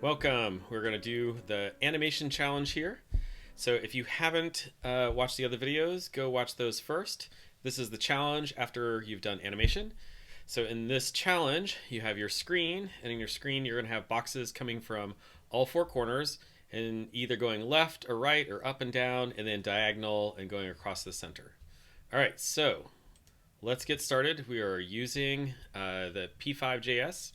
Welcome. We're going to do the animation challenge here. So if you haven't watched the other videos, go watch those first. This is the challenge after you've done animation. So in this challenge, you have your screen, and in your screen you're going to have boxes coming from all four corners and either going left or right or up and down and then diagonal and going across the center. All right, so let's get started. We are using the P5JS.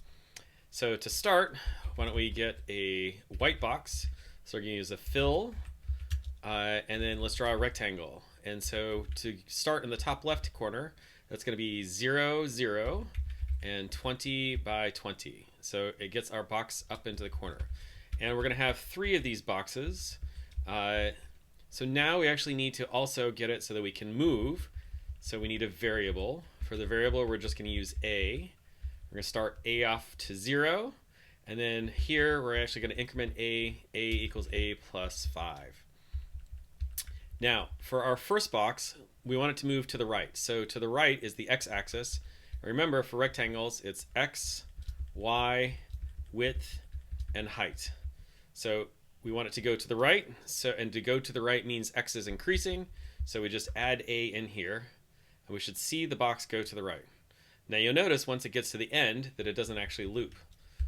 So to start, why don't we get a white box? So we're going to use a fill, and then let's draw a rectangle. And so to start in the top left corner, that's going to be 0, 0, and 20 by 20. So it gets our box up into the corner. And we're going to have 3 of these boxes. So now we actually need to also get it so that we can move. So we need a variable. For the variable, we're just going to use A. We're going to start A off to 0. And then here, we're actually going to increment A. A equals A plus 5. Now, for our first box, we want it to move to the right. So to the right is the x-axis. Remember, for rectangles, it's x, y, width, and height. So we want it to go to the right. And to go to the right means x is increasing. So we just add A in here. And we should see the box go to the right. Now you'll notice once it gets to the end that it doesn't actually loop.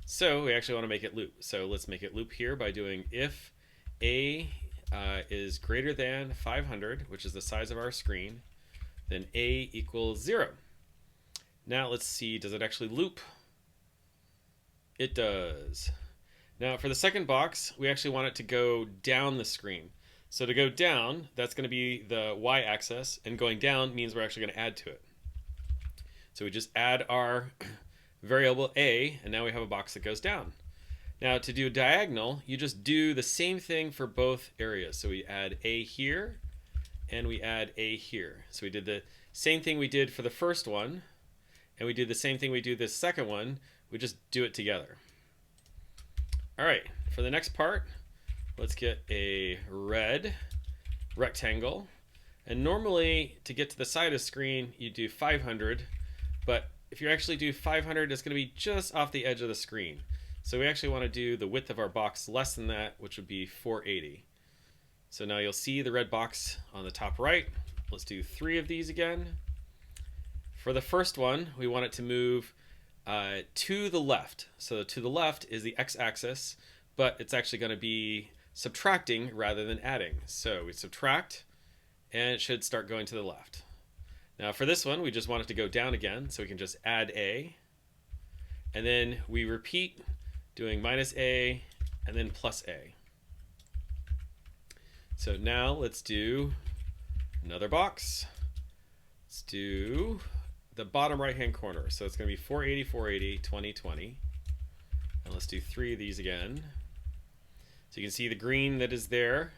So we actually want to make it loop. So let's make it loop here by doing if A is greater than 500, which is the size of our screen, then A equals 0. Now let's see, does it actually loop? It does. Now for the second box, we actually want it to go down the screen. So to go down, that's going to be the y-axis, and going down means we're actually going to add to it. So we just add our variable A, and now we have a box that goes down. Now to do a diagonal, you just do the same thing for both areas. So we add A here, and we add A here. So we did the same thing we did for the first one, and we did the same thing we do this second one. We just do it together. All right, for the next part, let's get a red rectangle. And normally, to get to the side of the screen, you do 500. But if you actually do 500, it's going to be just off the edge of the screen. So we actually want to do the width of our box less than that, which would be 480. So now you'll see the red box on the top right. Let's do 3 of these again. For the first one, we want it to move to the left. So to the left is the x-axis, but it's actually going to be subtracting rather than adding. So we subtract, and it should start going to the left. Now for this one, we just want it to go down again, so we can just add A. And then we repeat doing minus A and then plus A. So now let's do another box. Let's do the bottom right-hand corner. So it's going to be 480, 480, 20, 20. And let's do 3 of these again. So you can see the green that is there.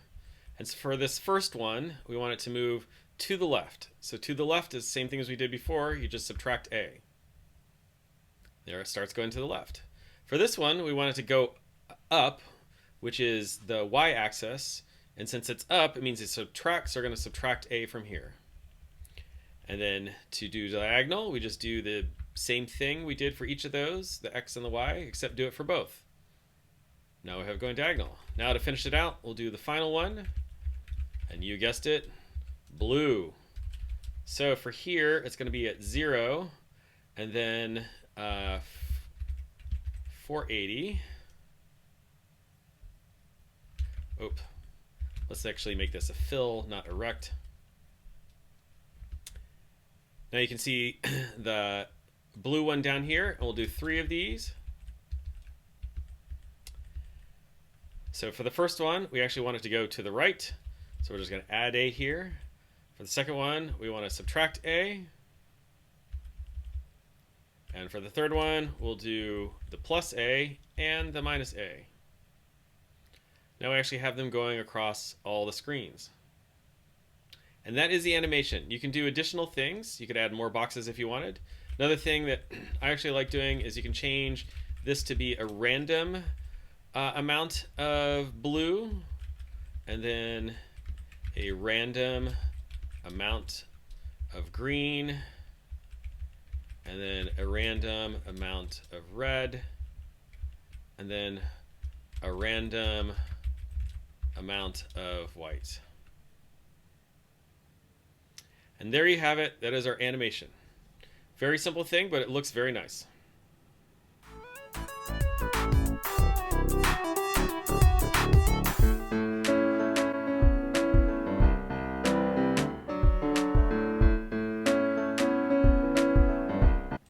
And for this first one, we want it to move to the left. So to the left is the same thing as we did before. You just subtract A. There it starts going to the left. For this one, we want it to go up, which is the y-axis. And since it's up, it means it subtracts. So we're going to subtract A from here. And then to do diagonal, we just do the same thing we did for each of those, the x and the y, except do it for both. Now we have going diagonal. Now to finish it out, we'll do the final one. And you guessed it, blue. So for here, it's going to be at 0, and then 480. Oop. Let's actually make this a fill, not a rect. Now you can see the blue one down here, and we'll do 3 of these. So for the first one, we actually want it to go to the right. So we're just going to add A here. For the second one, we want to subtract A. And for the third one, we'll do the plus A and the minus A. Now we actually have them going across all the screens. And that is the animation. You can do additional things. You could add more boxes if you wanted. Another thing that I actually like doing is you can change this to be a random amount of blue, and then a random amount of green, and then a random amount of red, and then a random amount of white. And there you have it. That is our animation. Very simple thing, but it looks very nice.